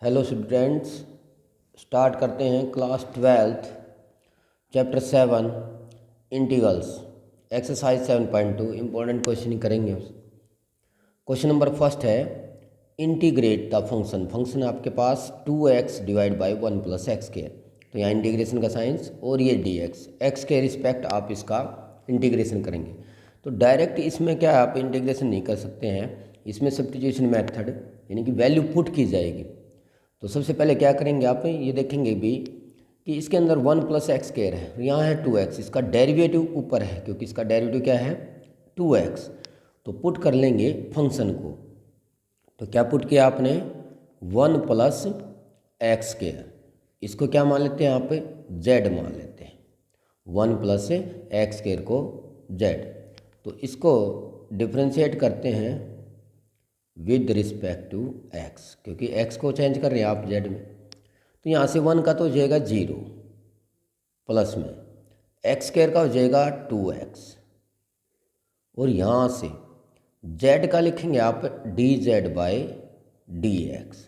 Hello students, start करते हैं class 12th chapter 7 integrals exercise 7.2 important question करेंगे। Question number first है integrate the function. Function आपके पास 2x divide by 1 plus x के, तो यहाँ इंटीग्रेशन का साइंस और ये dx x के रिस्पेक्ट आप इसका इंटीग्रेशन करेंगे। तो डायरेक्ट इसमें क्या आप इंटीग्रेशन नहीं कर सकते हैं, इसमें सब्स्टिट्यूशन मेथड यानी कि वैल्यू पुट की जाएगी। तो सबसे पहले क्या करेंगे, आप ये देखेंगे भी कि इसके अंदर 1 प्लस एक्स स्क्वायर है, यहाँ है 2x, इसका डेरिवेटिव ऊपर है क्योंकि इसका डेरिवेटिव क्या है 2x। तो पुट कर लेंगे फंक्शन को। तो क्या पुट किया आपने 1 प्लस एक्स स्क्वायर, इसको क्या मान लेते हैं आप z मान लेते हैं, 1 प्लस एक्स स्क्वायर को z। तो इसको डिफ्रेंशिएट करते हैं विद रिस्पेक्ट टू x, क्योंकि x को चेंज कर रहे हैं आप z में। तो यहाँ से 1 का तो हो जाएगा 0 प्लस में एक्स स्क्वायर का हो जाएगा 2x, और यहाँ से z का लिखेंगे आप dz by dx।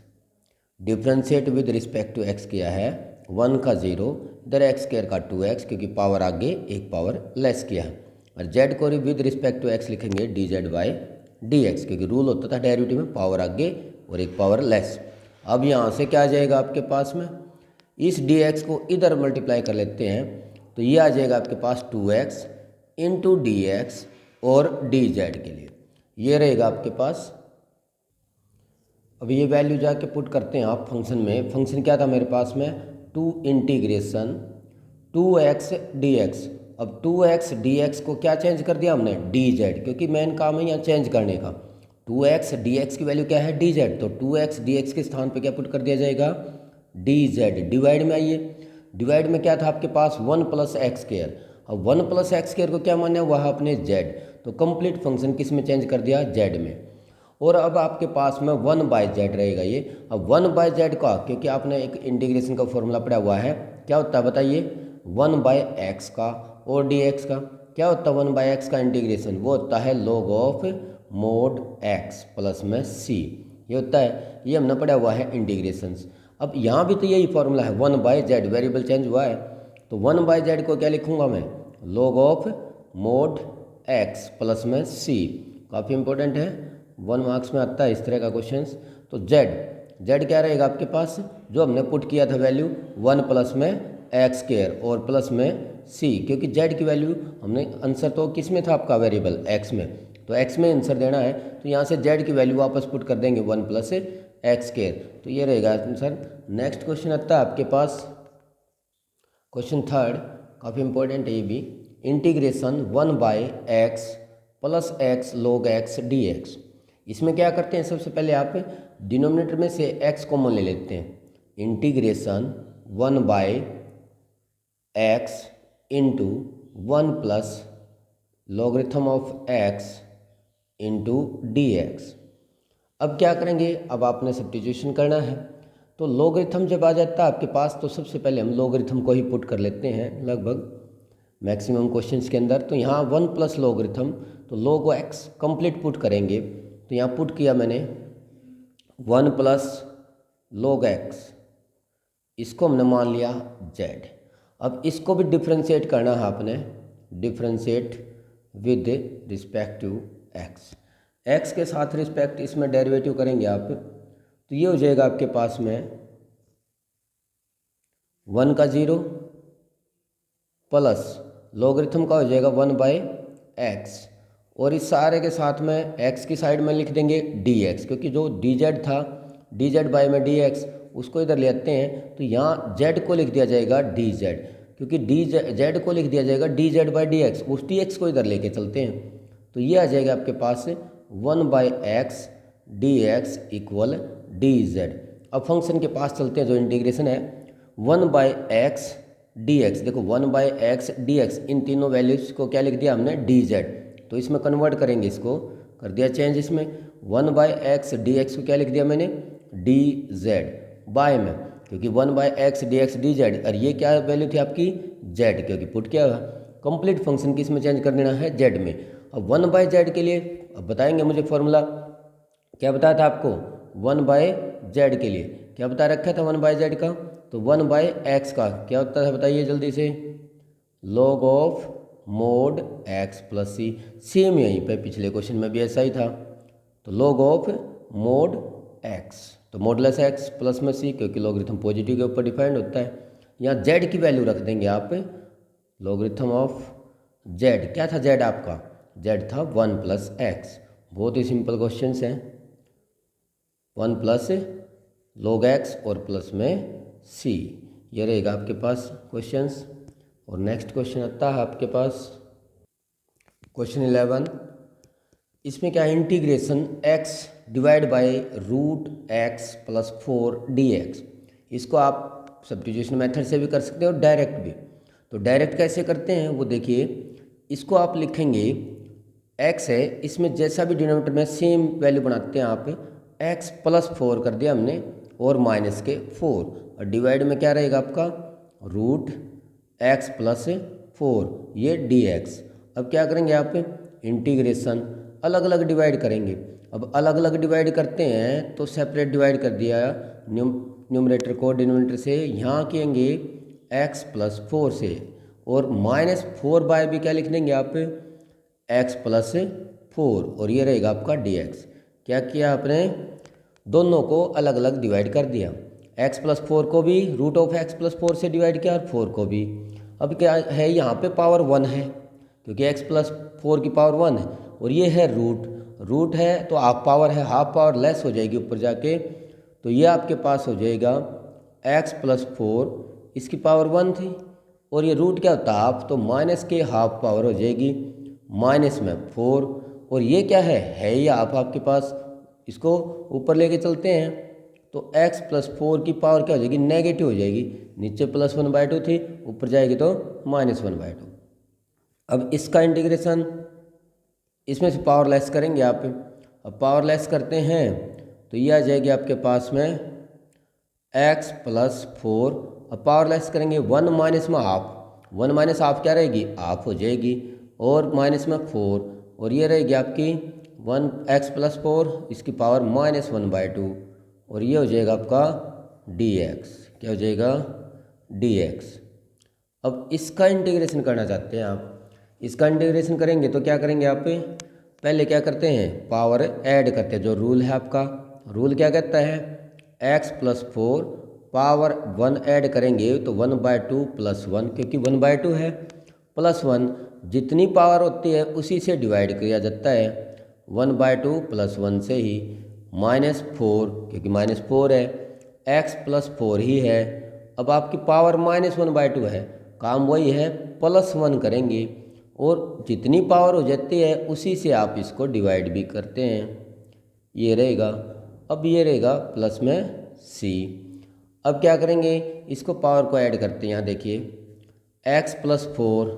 Differentiate with respect to x किया है, 1 का 0, इधर एक्स स्क्वायर का 2x क्योंकि पावर आगे एक पावर लेस किया है, और z को विद रिस्पेक्ट टू x लिखेंगे dz बाई dx, क्योंकि रूल होता था डेरिवेटिव में पावर आगे और एक पावर लेस। अब यहाँ से क्या आ जाएगा आपके पास में, इस dx को इधर मल्टीप्लाई कर लेते हैं, तो ये आ जाएगा आपके पास 2x इंटू dx और dz के लिए ये रहेगा आपके पास। अब ये वैल्यू जाके पुट करते हैं आप फंक्शन में। फंक्शन क्या था मेरे पास में 2 इंटीग्रेशन 2x dx। अब 2x dx को क्या चेंज कर दिया हमने dz, क्योंकि मेन काम है यहाँ चेंज करने का। 2x dx की वैल्यू क्या है dz, तो 2x dx के स्थान पे क्या पुट कर दिया जाएगा dz। डिवाइड में आइए, डिवाइड में क्या था आपके पास 1 प्लस एक्स स्क्वायर। अब 1 प्लस एक्स स्क्वायर को क्या माना वह अपने z, तो कंप्लीट फंक्शन किस में चेंज कर दिया z में। और अब आपके पास में 1 बाई जेड रहेगा ये। अब 1 बाई जेड का, क्योंकि आपने एक इंटीग्रेशन का फॉर्मूला पढ़ा हुआ है, क्या होता है बताइए 1 बाई एक्स का और dx का क्या होता है 1 बाई एक्स का इंटीग्रेशन, वो होता है log of mod x plus में c, ये होता है, ये हमने पढ़ा हुआ है इंटीग्रेशंस। अब यहाँ भी तो यही फॉर्मूला है 1 बाई जेड, वेरिएबल चेंज हुआ है, तो 1 बाई जेड को क्या लिखूंगा मैं log of mod x plus में c। काफ़ी इंपॉर्टेंट है, 1 मार्क्स में आता है इस तरह का क्वेश्चंस। तो z क्या रहेगा आपके पास, जो हमने पुट किया था वैल्यू 1 प्लस में एक्स स्क्वायर और प्लस में c, क्योंकि z की वैल्यू हमने आंसर तो किस में था आपका वेरिएबल x में, तो x में आंसर देना है, तो यहाँ से z की वैल्यू वापस पुट कर देंगे 1 प्लस एक्स स्क्वायर, तो ये रहेगा आंसर। नेक्स्ट क्वेश्चन आता है आपके पास क्वेश्चन थर्ड, काफ़ी इंपॉर्टेंट है ये भी, integration 1 by x plus x log x dx। इसमें क्या करते हैं, सबसे पहले आप डिनोमिनेटर में से x कॉमन ले लेते हैं, integration 1 by x into 1 plus logarithm of x into dx। अब क्या करेंगे, अब आपने सब्स्टिट्यूशन करना है, तो लॉगरिथम जब आ जाता है आपके पास, तो सबसे पहले हम लॉगरिथम को ही पुट कर लेते हैं लगभग मैक्सिमम क्वेश्चंस के अंदर। तो यहाँ 1 प्लस लॉगरिथम, तो log x कंप्लीट पुट करेंगे, तो यहाँ पुट किया मैंने 1 प्लस log x, इसको हमने मान लिया z। अब इसको भी डिफ्रेंशिएट करना है आपने, differentiate with respect to x के साथ रिस्पेक्ट इसमें डेरिवेटिव करेंगे आप, तो ये हो जाएगा आपके पास में 1 का 0 प्लस लॉगरिथम का हो जाएगा 1 बाई एक्स, और इस सारे के साथ में x की साइड में लिख देंगे dx, क्योंकि जो dz था dz बाई में dx उसको इधर ले आते हैं, तो यहाँ z को लिख दिया जाएगा dz, क्योंकि z को लिख दिया जाएगा dz बाई dx, उस dx को इधर लेके चलते हैं, तो ये आ जाएगा आपके पास 1 by x dx equal dz। अब फंक्शन के पास चलते हैं, जो इंटीग्रेशन है 1 बाई एक्स dx, देखो 1 बाई एक्स dx, इन तीनों वैल्यूज को क्या लिख दिया हमने dz, तो इसमें कन्वर्ट करेंगे, इसको कर दिया चेंज, इसमें 1 बाई एक्स dx को क्या लिख दिया मैंने dz बाय में, क्योंकि 1 बाई एक्स dx dz, और ये क्या वैल्यू थी आपकी z, क्योंकि पुट किया कंप्लीट फंक्शन किस में चेंज कर देना है z में। अब 1 बाई जेड के लिए अब बताएंगे मुझे फॉर्मूला क्या बताया था आपको, 1/z के लिए। क्या बता रखा था 1/z का? तो 1/x का क्या होता है बताइए जल्दी से, log of mod x plus C. Same यहीं पे पिछले क्वेश्चन में भी ऐसा ही था। तो log ऑफ मोड x, तो मॉडुलस x प्लस में सी, क्योंकि लॉगरिथम पॉजिटिव के ऊपर डिपेंड होता है। यहाँ z की वैल्यू रख देंगे आप, लॉगरिथम ऑफ z। क्या था z आपका? z था 1 प्लस एक्स। बहुत ही सिंपल क्वेश्चन हैं। 1 प्लस log x और प्लस में c, ये रहेगा आपके पास क्वेश्चंस। और नेक्स्ट क्वेश्चन आता है आपके पास क्वेश्चन 11। इसमें क्या है, integration x divide by root x plus 4 dx। इसको आप सब्स्टिट्यूशन मेथड से भी कर सकते हो और डायरेक्ट भी। तो डायरेक्ट कैसे करते हैं वो देखिए, इसको आप लिखेंगे x है, इसमें जैसा भी डिनोमिनेटर में सेम वैल्यू बनाते हैं आप, x प्लस 4 कर दिया हमने और माइनस के 4, और डिवाइड में क्या रहेगा आपका रूट x प्लस 4 ये dx। अब क्या करेंगे आप, इंटीग्रेशन अलग अलग डिवाइड करेंगे। अब अलग अलग डिवाइड करते हैं तो सेपरेट डिवाइड कर दिया न्यूमरेटर को डिनोमिनेटर से, यहाँ किएंगे x प्लस 4 से, और माइनस 4 भी क्या लिख देंगे आप, x प्लस 4, और ये रहेगा आपका dx। क्या किया आपने, दोनों को अलग अलग डिवाइड कर दिया। x प्लस 4 को भी रूट ऑफ x प्लस 4 से डिवाइड किया और 4 को भी। अब क्या है, यहाँ पे पावर 1 है क्योंकि x प्लस 4 की पावर 1 है, और ये है रूट है तो हाफ पावर है, हाफ पावर लेस हो जाएगी ऊपर जाके। तो ये आपके पास हो जाएगा x प्लस 4, इसकी पावर 1 थी, और ये रूट क्या होता है हाफ, तो माइनस के हाफ पावर हो जाएगी माइनस में 4, और ये क्या है ये हाफ आपके पास। इसको ऊपर लेके चलते हैं तो x प्लस 4 की पावर क्या हो जाएगी, नेगेटिव हो जाएगी। नीचे प्लस 1/2 थी, ऊपर जाएगी तो माइनस 1/2। अब इसका इंटीग्रेशन, इसमें से पावर लेस करेंगे आप। अब पावर लेस करते हैं तो ये आ जाएगी आपके पास में x प्लस 4। अब पावर लेस करेंगे 1 माइनस में हाफ, 1 माइनस हाफ क्या रहेगी, हाफ हो जाएगी, और माइनस में 4, और ये रहेगी आपकी 1x प्लस 4, इसकी पावर माइनस 1/2, और ये हो जाएगा आपका dx। क्या हो जाएगा, dx। अब इसका इंटीग्रेशन करना चाहते हैं आप। इसका इंटीग्रेशन करेंगे तो क्या करेंगे आप, पहले क्या करते हैं, पावर ऐड करते हैं। जो रूल है आपका, रूल क्या कहता है, x प्लस 4 पावर 1 ऐड करेंगे तो 1/2 प्लस 1, क्योंकि 1/2 है, प्लस 1 जितनी पावर होती है उसी से डिवाइड किया जाता है। 1/2 प्लस 1 से ही माइनस 4, क्योंकि माइनस 4 है, x प्लस 4 ही है। अब आपकी पावर माइनस 1/2 है, काम वही है, प्लस 1 करेंगे, और जितनी पावर हो जाती है उसी से आप इसको डिवाइड भी करते हैं। ये रहेगा, अब ये रहेगा प्लस में c। अब क्या करेंगे, इसको पावर को ऐड करते हैं। यहाँ देखिए x plus 4,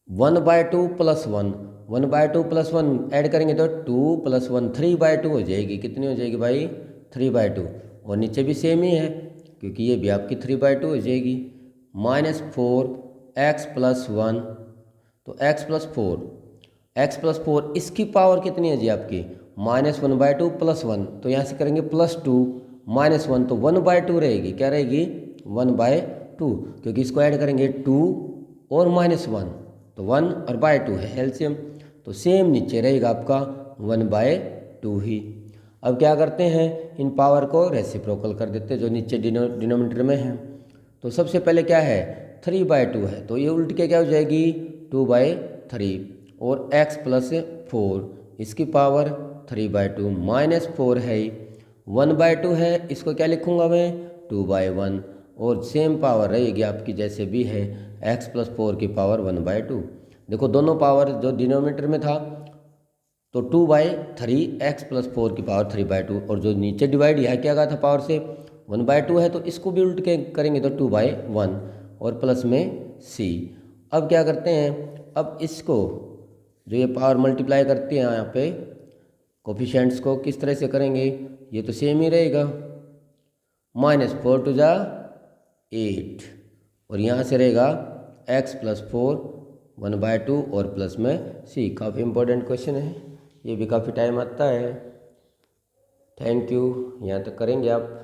1/2 plus 1, 1/2 plus 1 add करेंगे तो 2 प्लस 1 3/2 हो जाएगी। कितनी हो जाएगी भाई, 3/2, और नीचे भी सेम ही है क्योंकि ये भी आपकी 3/2 हो जाएगी। माइनस 4 x प्लस 1, तो x प्लस 4 इसकी पावर कितनी है जी आपकी, माइनस 1/2 प्लस 1, तो यहाँ से करेंगे प्लस 2 माइनस 1, तो 1/2 रहेगी। क्या रहेगी, 1/2, क्योंकि इसको ऐड करेंगे 2 और माइनस 1, तो 1 और बाय 2 है एलसीएम, तो सेम नीचे रहेगा आपका 1/2 ही। अब क्या करते हैं, इन पावर को रेसिप्रोकल कर देते हैं जो नीचे डिनोमिनेटर में है। तो सबसे पहले क्या है, 3/2 है, तो ये उल्ट के क्या हो जाएगी 2/3, और x प्लस 4 इसकी पावर 3/2 माइनस 4 है, 1/2 है, इसको क्या लिखूंगा मैं 2/1, और सेम पावर रहेगी आपकी जैसे भी है, x प्लस 4 की पावर 1/2। देखो दोनों पावर जो डिनोमिनेटर में था तो 2/3 x प्लस 4 की पावर 3/2, और जो नीचे डिवाइड यहाँ क्या था पावर से 1/2 है, तो इसको भी उल्ट के करेंगे तो 2/1, और प्लस में c। अब क्या करते हैं, अब इसको जो ये पावर मल्टीप्लाई करती है यहाँ पे कोफिशिएंट्स को किस तरह से करेंगे, ये तो सेम ही रहेगा, -4 × 8, और यहाँ से रहेगा x प्लस 4 1/2 और प्लस में c। काफ़ी इंपॉर्टेंट क्वेश्चन है, ये भी काफ़ी टाइम आता है। Thank you. यहाँ तक करेंगे आप।